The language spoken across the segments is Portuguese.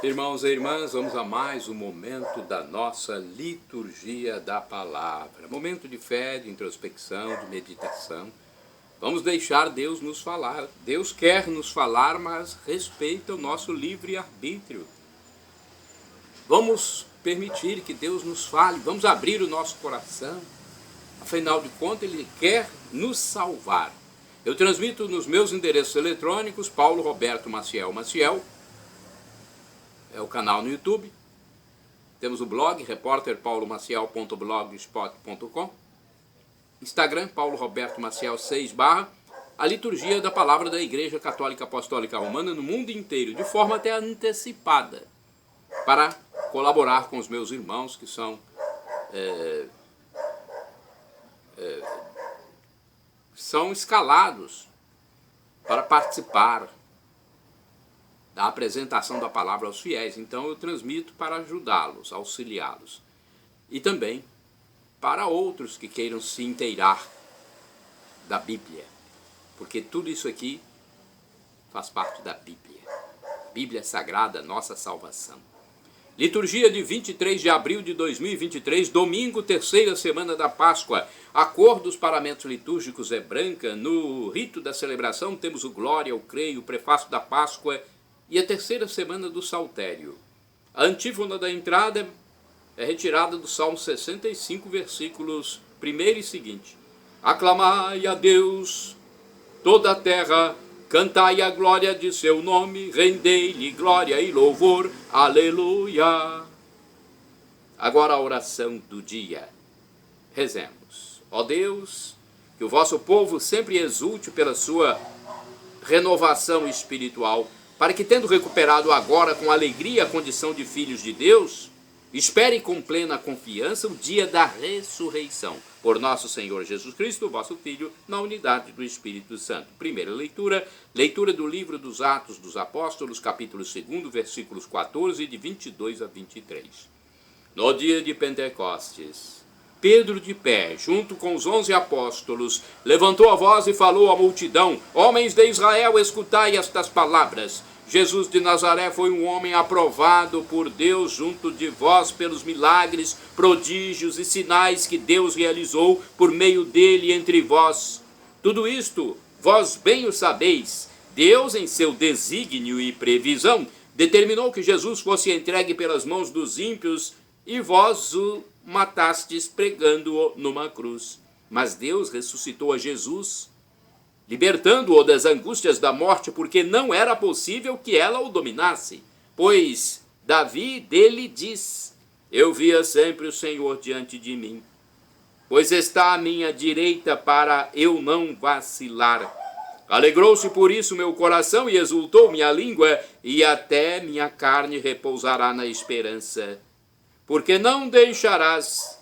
Irmãos e irmãs, vamos a mais um momento da nossa liturgia da palavra. Momento de fé, de introspecção, de meditação. Vamos deixar Deus nos falar. Deus quer nos falar, mas respeita o nosso livre-arbítrio. Vamos permitir que Deus nos fale, vamos abrir o nosso coração. Afinal de contas, Ele quer nos salvar. Eu transmito nos meus endereços eletrônicos, Paulo Roberto Maciel Maciel, é o canal no YouTube. Temos o blog, repórterpaulomaciel.blogspot.com. Instagram, Paulo Roberto Maciel 6 /. A liturgia da palavra da Igreja Católica Apostólica Romana no mundo inteiro, de forma até antecipada, para colaborar com os meus irmãos que são escalados para participar da apresentação da palavra aos fiéis. Então eu transmito para ajudá-los, auxiliá-los. E também para outros que queiram se inteirar da Bíblia. Porque tudo isso aqui faz parte da Bíblia. Bíblia Sagrada, nossa salvação. Liturgia de 23 de abril de 2023, domingo, terceira semana da Páscoa. A cor dos paramentos litúrgicos é branca. No rito da celebração temos o Glória, o Creio, o prefácio da Páscoa e a terceira semana do Saltério. A antífona da entrada é retirada do Salmo 65, versículos 1 e seguinte. Aclamai a Deus, toda a terra, cantai a glória de seu nome, rendei-lhe glória e louvor, aleluia. Agora a oração do dia. Rezemos. Ó Deus, que o vosso povo sempre exulte pela sua renovação espiritual, para que, tendo recuperado agora com alegria a condição de filhos de Deus, espere com plena confiança o dia da ressurreição. Por nosso Senhor Jesus Cristo, vosso Filho, na unidade do Espírito Santo. Primeira leitura, leitura do livro dos Atos dos Apóstolos, capítulo 2, versículos 14, de 22 a 23. No dia de Pentecostes, Pedro, de pé, junto com os 11 apóstolos, levantou a voz e falou à multidão: Homens de Israel, escutai estas palavras. Jesus de Nazaré foi um homem aprovado por Deus junto de vós pelos milagres, prodígios e sinais que Deus realizou por meio dele entre vós. Tudo isto, vós bem o sabeis. Deus, em seu desígnio e previsão, determinou que Jesus fosse entregue pelas mãos dos ímpios e vós o matastes pregando-o numa cruz. Mas Deus ressuscitou a Jesus, libertando-o das angústias da morte, porque não era possível que ela o dominasse. Pois Davi dele diz: Eu via sempre o Senhor diante de mim, pois está à minha direita para eu não vacilar. Alegrou-se por isso meu coração e exultou minha língua, e até minha carne repousará na esperança. Porque não deixarás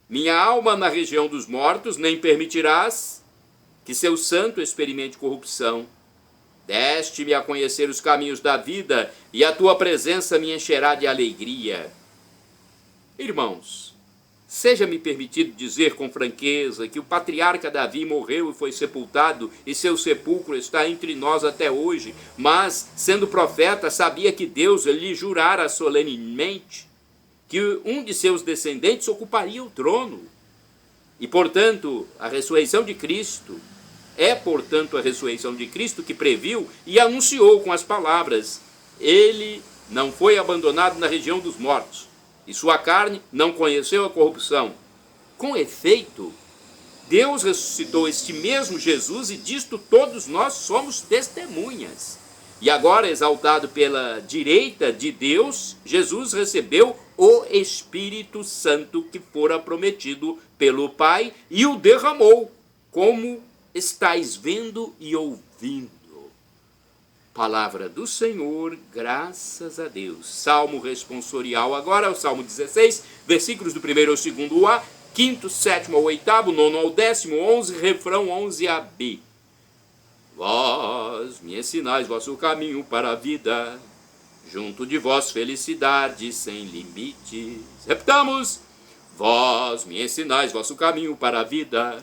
minha alma na região dos mortos, nem permitirás que seu santo experimente corrupção. Deste-me a conhecer os caminhos da vida, e a tua presença me encherá de alegria. Irmãos, seja-me permitido dizer com franqueza que o patriarca Davi morreu e foi sepultado, e seu sepulcro está entre nós até hoje, mas, sendo profeta, sabia que Deus lhe jurara solenemente que um de seus descendentes ocuparia o trono. E, portanto, a ressurreição de Cristo que previu e anunciou com as palavras: Ele não foi abandonado na região dos mortos, e sua carne não conheceu a corrupção. Com efeito, Deus ressuscitou este mesmo Jesus, e disto todos nós somos testemunhas. E agora, exaltado pela direita de Deus, Jesus recebeu o Espírito Santo que fora prometido pelo Pai e o derramou, como estáis vendo e ouvindo. Palavra do Senhor, graças a Deus. Salmo responsorial agora, o Salmo 16, versículos do 1º ao 2º A, 5º, 7º ao 8º, 9º ao 10º, 11, refrão 11 a B. Vós me ensinais vosso caminho para a vida, junto de vós felicidade sem limites. Repitamos: Vós me ensinais vosso caminho para a vida,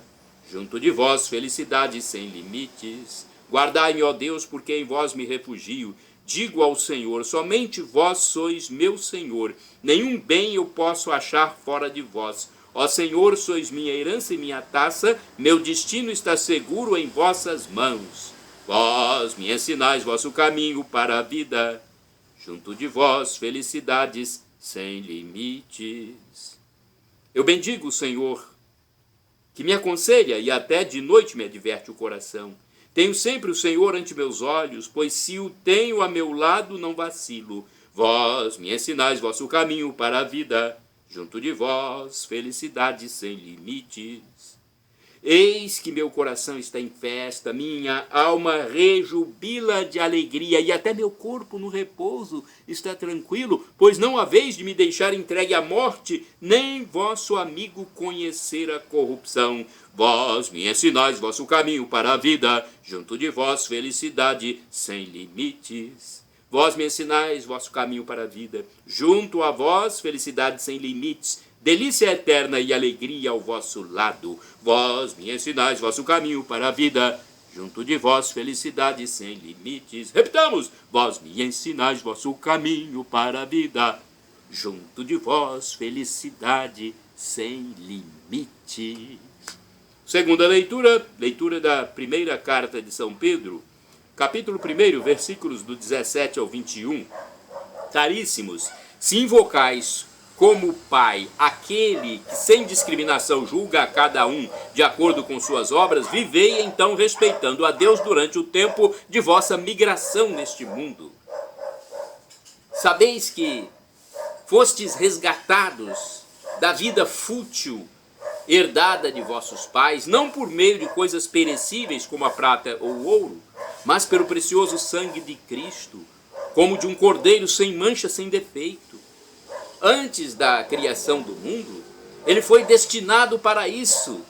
junto de vós felicidade sem limites. Guardai-me, ó Deus, porque em vós me refugio. digo ao Senhor, somente vós sois meu Senhor, nenhum bem eu posso achar fora de vós. Ó Senhor, sois minha herança e minha taça, meu destino está seguro em vossas mãos. Vós me ensinais vosso caminho para a vida, junto de vós felicidades sem limites. Eu bendigo o Senhor, que me aconselha e até de noite me adverte o coração. Tenho sempre o Senhor ante meus olhos, pois se o tenho a meu lado não vacilo. Vós me ensinais vosso caminho para a vida, junto de vós felicidade sem limites. Eis que meu coração está em festa, minha alma rejubila de alegria, e até meu corpo no repouso está tranquilo, pois não haveis de me deixar entregue à morte, nem vosso amigo conhecer a corrupção. Vós me ensinais vosso caminho para a vida, junto de vós felicidade sem limites. Vós me ensinais vosso caminho para a vida, junto a vós felicidade sem limites. Delícia eterna e alegria ao vosso lado. Vós me ensinais vosso caminho para a vida, junto de vós felicidade sem limites. Repitamos: vós me ensinais vosso caminho para a vida, junto de vós felicidade sem limites. Segunda leitura, leitura da primeira carta de São Pedro, capítulo 1, versículos do 17 ao 21. Caríssimos, se invocais como Pai aquele que sem discriminação julga a cada um de acordo com suas obras, vivei então respeitando a Deus durante o tempo de vossa migração neste mundo. Sabeis que fostes resgatados da vida fútil herdada de vossos pais, não por meio de coisas perecíveis como a prata ou o ouro, mas pelo precioso sangue de Cristo, como de um cordeiro sem mancha, sem defeito. Antes da criação do mundo, ele foi destinado para isso.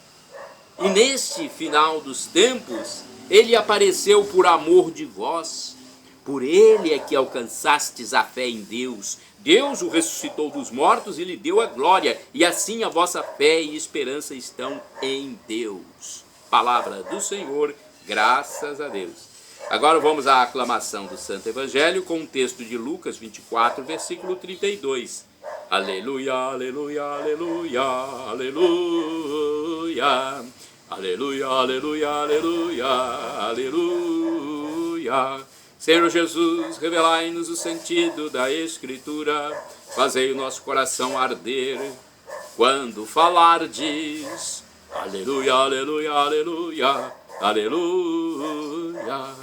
E neste final dos tempos, ele apareceu por amor de vós. Por ele é que alcançastes a fé em Deus. Deus o ressuscitou dos mortos e lhe deu a glória. E assim a vossa fé e esperança estão em Deus. Palavra do Senhor, graças a Deus. Agora vamos à aclamação do Santo Evangelho com o texto de Lucas 24, versículo 32. Aleluia, aleluia, aleluia, aleluia. Aleluia, aleluia, aleluia, aleluia. Senhor Jesus, revelai-nos o sentido da Escritura, fazei o nosso coração arder quando falardes. Aleluia, aleluia, aleluia, aleluia.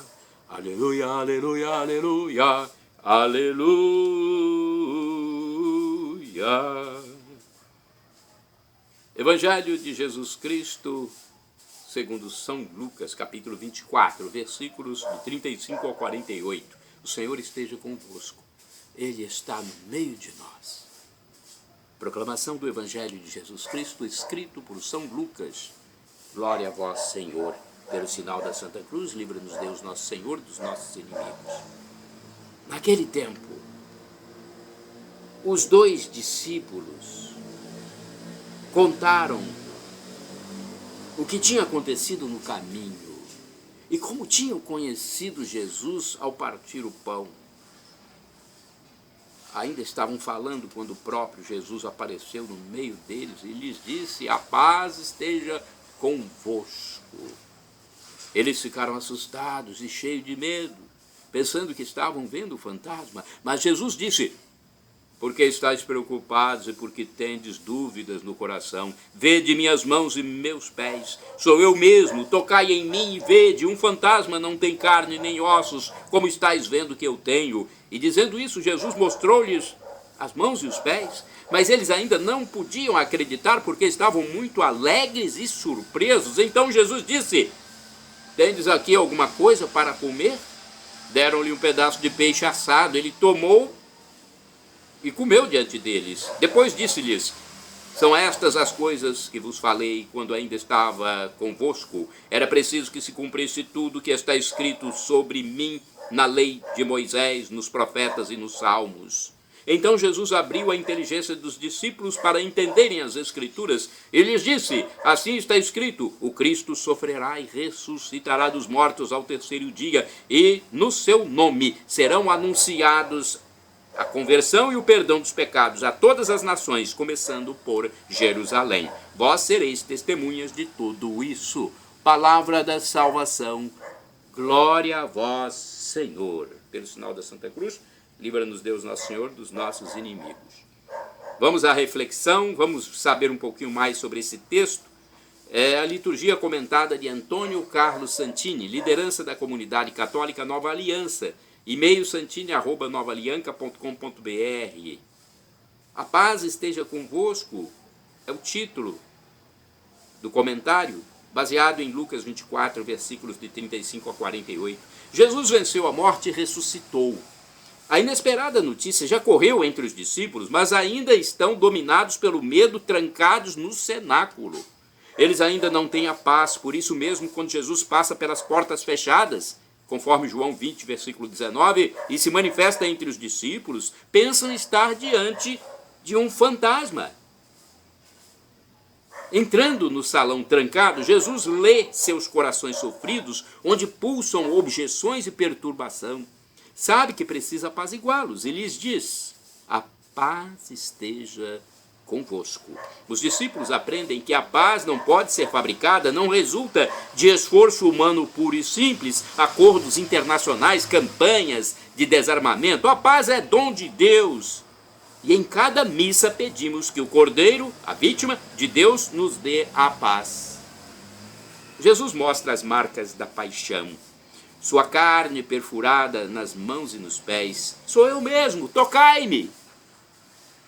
Aleluia, aleluia, aleluia, aleluia. Evangelho de Jesus Cristo, segundo São Lucas, capítulo 24, versículos do 35 ao 48. O Senhor esteja convosco. Ele está no meio de nós. Proclamação do Evangelho de Jesus Cristo, escrito por São Lucas. Glória a vós, Senhor. Pelo sinal da Santa Cruz, livra-nos Deus nosso Senhor dos nossos inimigos. Naquele tempo, os dois discípulos contaram o que tinha acontecido no caminho e como tinham conhecido Jesus ao partir o pão. Ainda estavam falando quando o próprio Jesus apareceu no meio deles e lhes disse: a paz esteja convosco. Eles ficaram assustados e cheios de medo, pensando que estavam vendo o fantasma. Mas Jesus disse: por que estáis preocupados e por que tendes dúvidas no coração? Vede minhas mãos e meus pés, sou eu mesmo, tocai em mim e vede, um fantasma não tem carne nem ossos, como estáis vendo que eu tenho. E dizendo isso, Jesus mostrou-lhes as mãos e os pés, mas eles ainda não podiam acreditar porque estavam muito alegres e surpresos. Então Jesus disse: tendes aqui alguma coisa para comer? Deram-lhe um pedaço de peixe assado, ele tomou e comeu diante deles. Depois disse-lhes: são estas as coisas que vos falei quando ainda estava convosco. Era preciso que se cumprisse tudo que está escrito sobre mim na lei de Moisés, nos profetas e nos salmos. Então Jesus abriu a inteligência dos discípulos para entenderem as Escrituras e lhes disse: assim está escrito, o Cristo sofrerá e ressuscitará dos mortos ao terceiro dia, e no seu nome serão anunciados a conversão e o perdão dos pecados a todas as nações, começando por Jerusalém. Vós sereis testemunhas de tudo isso. Palavra da salvação. Glória a vós, Senhor. Pelo sinal da Santa Cruz, livra-nos Deus nosso Senhor dos nossos inimigos. Vamos à reflexão, vamos saber um pouquinho mais sobre esse texto. É a liturgia comentada de Antônio Carlos Santini, liderança da comunidade católica Nova Aliança, e-mail santini@novaalianca.com.br. A paz esteja convosco é o título do comentário, baseado em Lucas 24, versículos de 35 a 48. Jesus venceu a morte e ressuscitou. A inesperada notícia já correu entre os discípulos, mas ainda estão dominados pelo medo, trancados no cenáculo. Eles ainda não têm a paz, por isso mesmo, quando Jesus passa pelas portas fechadas, conforme João 20, versículo 19, e se manifesta entre os discípulos, pensam estar diante de um fantasma. Entrando no salão trancado, Jesus lê seus corações sofridos, onde pulsam objeções e perturbação. Sabe que precisa apaziguá-los e lhes diz: a paz esteja convosco. Os discípulos aprendem que a paz não pode ser fabricada, não resulta de esforço humano puro e simples, acordos internacionais, campanhas de desarmamento. A paz é dom de Deus. E em cada missa pedimos que o Cordeiro, a vítima de Deus, nos dê a paz. Jesus mostra as marcas da paixão. Sua carne perfurada nas mãos e nos pés. Sou eu mesmo, tocai-me.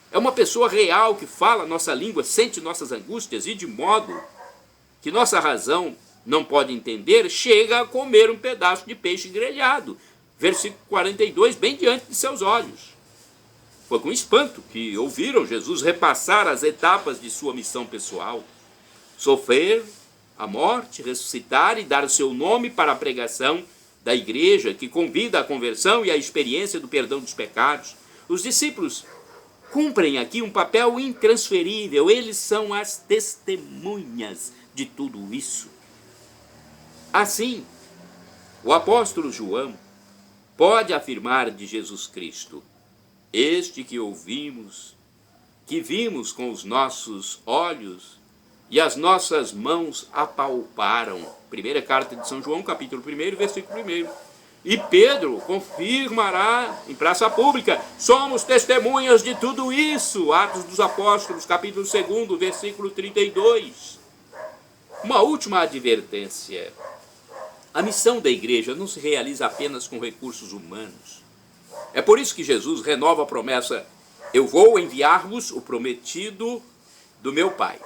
É uma pessoa real que fala nossa língua, sente nossas angústias e de modo que nossa razão não pode entender, chega a comer um pedaço de peixe grelhado. Versículo 42, bem diante de seus olhos. Foi com espanto que ouviram Jesus repassar as etapas de sua missão pessoal. Sofrer a morte, ressuscitar e dar o seu nome para a pregação da igreja, que convida à conversão e à experiência do perdão dos pecados. Os discípulos cumprem aqui um papel intransferível. Eles são as testemunhas de tudo isso. Assim, o apóstolo João pode afirmar de Jesus Cristo: este que ouvimos, que vimos com os nossos olhos e as nossas mãos apalparam. Primeira carta de São João, capítulo 1, versículo 1. E Pedro confirmará em praça pública: somos testemunhas de tudo isso. Atos dos Apóstolos, capítulo 2, versículo 32. Uma última advertência. A missão da igreja não se realiza apenas com recursos humanos. É por isso que Jesus renova a promessa: eu vou enviar-vos o prometido do meu Pai.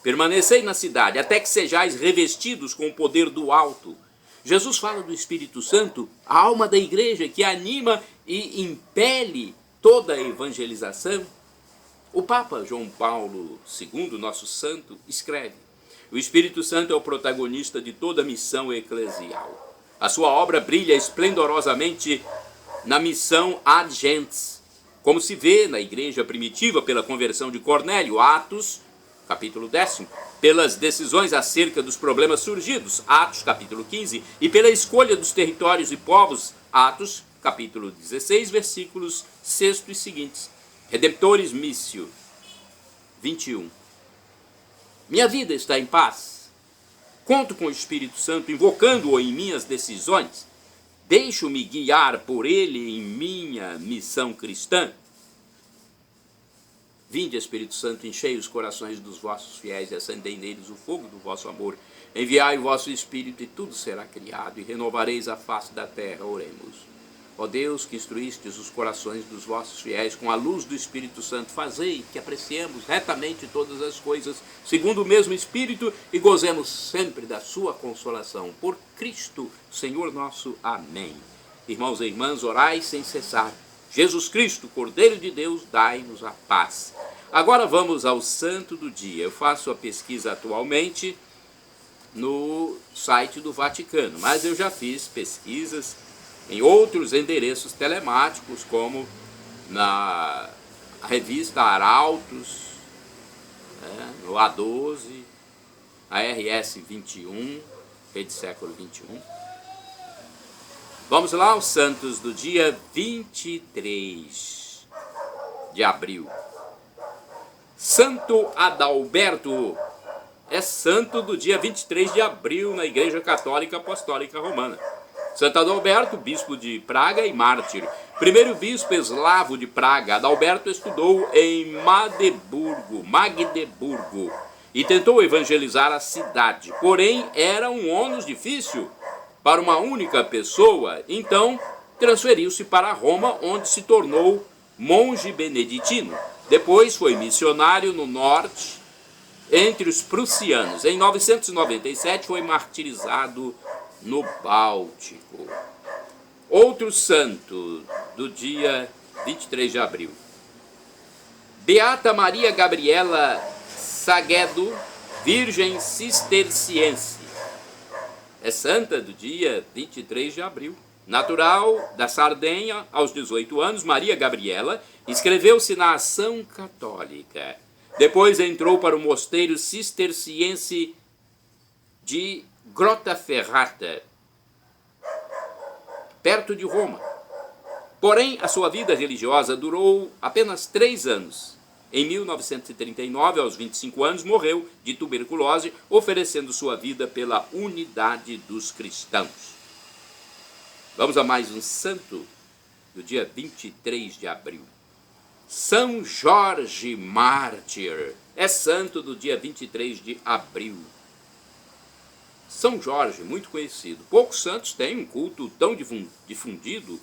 Permanecei na cidade, até que sejais revestidos com o poder do alto. Jesus fala do Espírito Santo, a alma da igreja, que anima e impele toda a evangelização. O Papa João Paulo II, nosso santo, escreve: o Espírito Santo é o protagonista de toda a missão eclesial. A sua obra brilha esplendorosamente na missão ad gentes, como se vê na igreja primitiva pela conversão de Cornélio, Atos, capítulo 10, pelas decisões acerca dos problemas surgidos, Atos, capítulo 15, e pela escolha dos territórios e povos, Atos, capítulo 16, versículos 6 e seguintes. Redemptoris Missio, 21. Minha vida está em paz. Conto com o Espírito Santo, invocando-o em minhas decisões. Deixo-me guiar por ele em minha missão cristã. Vinde, Espírito Santo, enchei os corações dos vossos fiéis e acendei neles o fogo do vosso amor. Enviai o vosso Espírito e tudo será criado, e renovareis a face da terra. Oremos. Ó Deus, que instruístes os corações dos vossos fiéis com a luz do Espírito Santo, fazei que apreciemos retamente todas as coisas, segundo o mesmo Espírito, e gozemos sempre da sua consolação. Por Cristo, Senhor nosso. Amém. Irmãos e irmãs, orai sem cessar. Jesus Cristo, Cordeiro de Deus, dai-nos a paz. Agora vamos ao santo do dia. Eu faço a pesquisa atualmente no site do Vaticano, mas eu já fiz pesquisas em outros endereços telemáticos, como na revista Arautos, no A12, a RS 21, Rede Século 21. Vamos lá, os santos do dia 23 de abril. Santo Adalberto é santo do dia 23 de abril na Igreja Católica Apostólica Romana. Santo Adalberto, bispo de Praga e mártir. Primeiro bispo eslavo de Praga, Adalberto estudou em Magdeburgo e tentou evangelizar a cidade. Porém, era um ônus difícil para uma única pessoa, então transferiu-se para Roma, onde se tornou monge beneditino. Depois foi missionário no norte, entre os prussianos. Em 997 foi martirizado no Báltico. Outro santo do dia 23 de abril. Beata Maria Gabriela Saguedo, virgem cisterciense. É santa do dia 23 de abril. Natural da Sardenha, aos 18 anos, Maria Gabriela inscreveu-se na Ação Católica. Depois entrou para o mosteiro cisterciense de Grottaferrata, perto de Roma. Porém, a sua vida religiosa durou apenas 3 anos. Em 1939, aos 25 anos, morreu de tuberculose, oferecendo sua vida pela unidade dos cristãos. Vamos a mais um santo do dia 23 de abril. São Jorge Mártir é santo do dia 23 de abril. São Jorge, muito conhecido. Poucos santos têm um culto tão difundido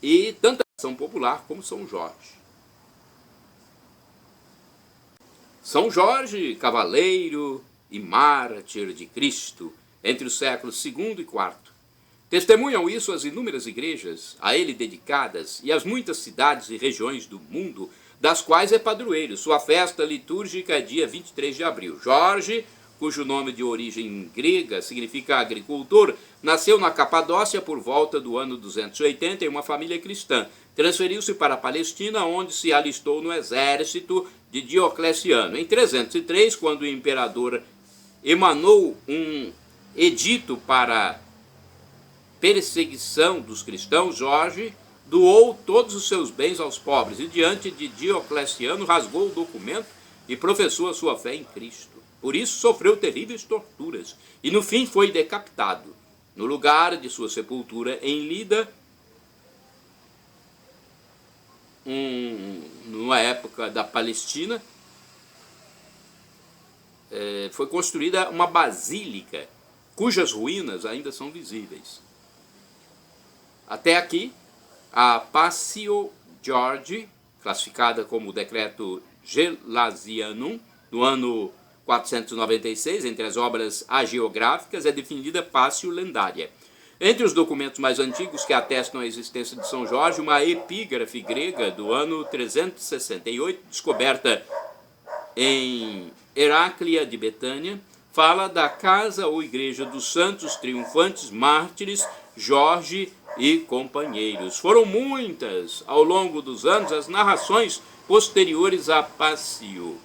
e tanta ação popular como São Jorge. São Jorge, cavaleiro e mártir de Cristo, entre os séculos II e IV. Testemunham isso as inúmeras igrejas a ele dedicadas e as muitas cidades e regiões do mundo, das quais é padroeiro. Sua festa litúrgica é dia 23 de abril. Jorge, cujo nome de origem grega significa agricultor, nasceu na Capadócia por volta do ano 280 em uma família cristã. Transferiu-se para a Palestina, onde se alistou no exército de Diocleciano. Em 303, quando o imperador emanou um edito para perseguição dos cristãos, Jorge doou todos os seus bens aos pobres e, diante de Diocleciano, rasgou o documento e professou a sua fé em Cristo. Por isso sofreu terríveis torturas e no fim foi decapitado. No lugar de sua sepultura em Lida, numa época da Palestina, foi construída uma basílica, cujas ruínas ainda são visíveis. Até aqui, a Passio Georgi, classificada como o decreto Gelasianum, no ano 496, entre as obras hagiográficas, é definida Passio lendária. Entre os documentos mais antigos que atestam a existência de São Jorge, uma epígrafe grega do ano 368, descoberta em Heráclia de Betânia, fala da casa ou igreja dos santos triunfantes mártires Jorge e companheiros. Foram muitas, ao longo dos anos, as narrações posteriores a Passio.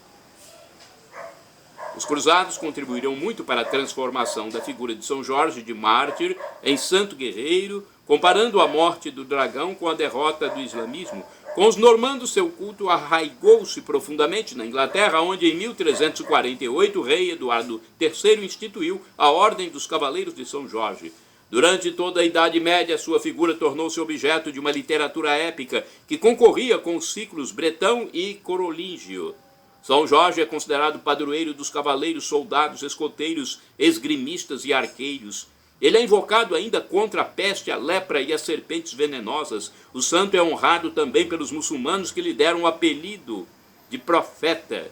Os cruzados contribuíram muito para a transformação da figura de São Jorge de mártir em santo guerreiro, comparando a morte do dragão com a derrota do islamismo. Com os normandos, seu culto arraigou-se profundamente na Inglaterra, onde em 1348 o rei Eduardo III instituiu a Ordem dos Cavaleiros de São Jorge. Durante toda a Idade Média, sua figura tornou-se objeto de uma literatura épica que concorria com os ciclos bretão e corolígio. São Jorge é considerado padroeiro dos cavaleiros, soldados, escoteiros, esgrimistas e arqueiros. Ele é invocado ainda contra a peste, a lepra e as serpentes venenosas. O santo é honrado também pelos muçulmanos, que lhe deram o apelido de profeta.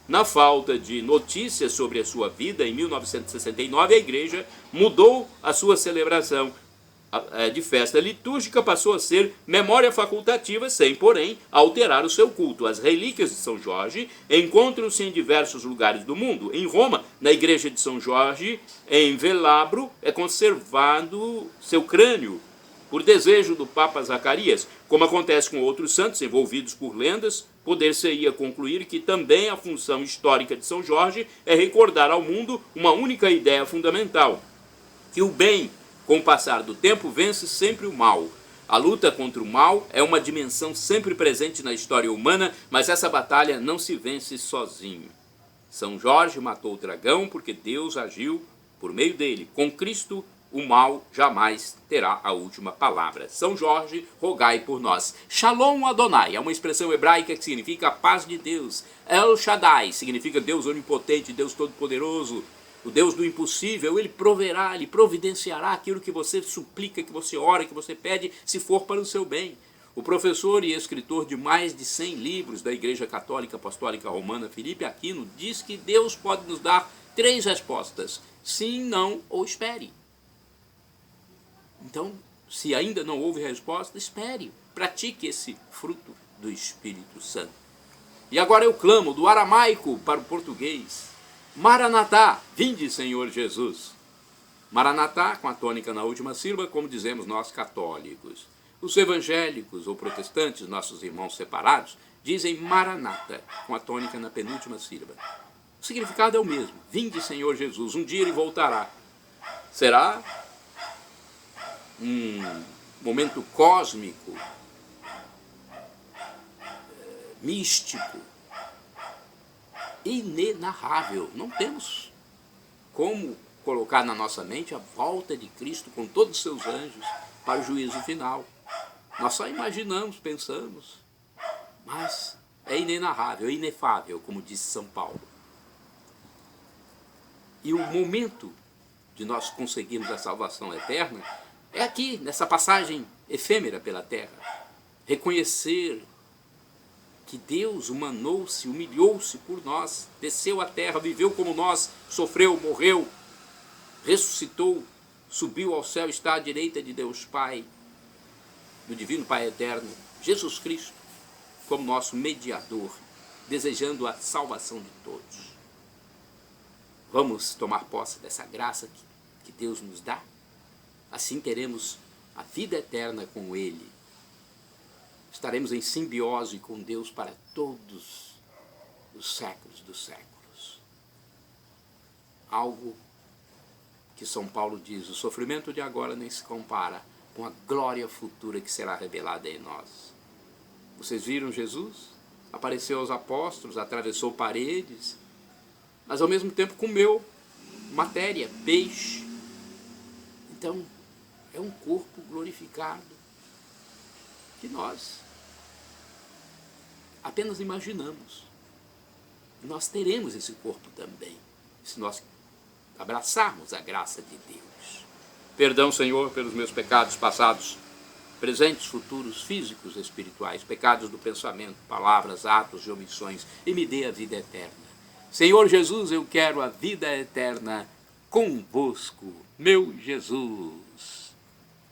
Na falta de notícias sobre a sua vida, em 1969, a igreja mudou a sua celebração de festa litúrgica, passou a ser memória facultativa, sem, porém, alterar o seu culto. As relíquias de São Jorge encontram-se em diversos lugares do mundo. Em Roma, na igreja de São Jorge, em Velabro, é conservado seu crânio por desejo do Papa Zacarias. Como acontece com outros santos envolvidos por lendas, poder-se-ia concluir que também a função histórica de São Jorge é recordar ao mundo uma única ideia fundamental, que o bem, com o passar do tempo, vence sempre o mal. A luta contra o mal é uma dimensão sempre presente na história humana, mas essa batalha não se vence sozinho. São Jorge matou o dragão porque Deus agiu por meio dele. Com Cristo, o mal jamais terá a última palavra. São Jorge, rogai por nós. Shalom Adonai é uma expressão hebraica que significa a paz de Deus. El Shaddai significa Deus onipotente, Deus todo-poderoso, o Deus do impossível. Ele proverá, ele providenciará aquilo que você suplica, que você ora, que você pede, se for para o seu bem. O professor e escritor de mais de 100 livros da Igreja Católica Apostólica Romana, Felipe Aquino, diz que Deus pode nos dar 3 respostas: sim, não ou espere. Então, se ainda não houve resposta, espere, pratique esse fruto do Espírito Santo. E agora eu clamo do aramaico para o português: Maranatá, vinde Senhor Jesus. Maranatá, com a tônica na última sílaba, como dizemos nós católicos. Os evangélicos ou protestantes, nossos irmãos separados, dizem Maranata, com a tônica na penúltima sílaba. O significado é o mesmo: vinde Senhor Jesus, um dia ele voltará. Será um momento cósmico, místico, inenarrável. Não temos como colocar na nossa mente a volta de Cristo com todos os seus anjos para o juízo final. Nós só imaginamos, pensamos, mas é inenarrável, é inefável, como disse São Paulo. E o momento de nós conseguirmos a salvação eterna é aqui, nessa passagem efêmera pela terra. Reconhecer que Deus humanou-se, humilhou-se por nós, desceu à terra, viveu como nós, sofreu, morreu, ressuscitou, subiu ao céu, está à direita de Deus Pai, do Divino Pai Eterno, Jesus Cristo, como nosso mediador, desejando a salvação de todos. Vamos tomar posse dessa graça que Deus nos dá? Assim teremos a vida eterna com Ele. Estaremos em simbiose com Deus para todos os séculos dos séculos. Algo que São Paulo diz: o sofrimento de agora nem se compara com a glória futura que será revelada em nós. Vocês viram Jesus? Apareceu aos apóstolos, atravessou paredes, mas ao mesmo tempo comeu matéria, peixe. Então, é um corpo glorificado que nós apenas imaginamos. Nós teremos esse corpo também, se nós abraçarmos a graça de Deus. Perdão, Senhor, pelos meus pecados passados, presentes, futuros, físicos, espirituais, pecados do pensamento, palavras, atos e omissões, e me dê a vida eterna. Senhor Jesus, eu quero a vida eterna convosco, meu Jesus.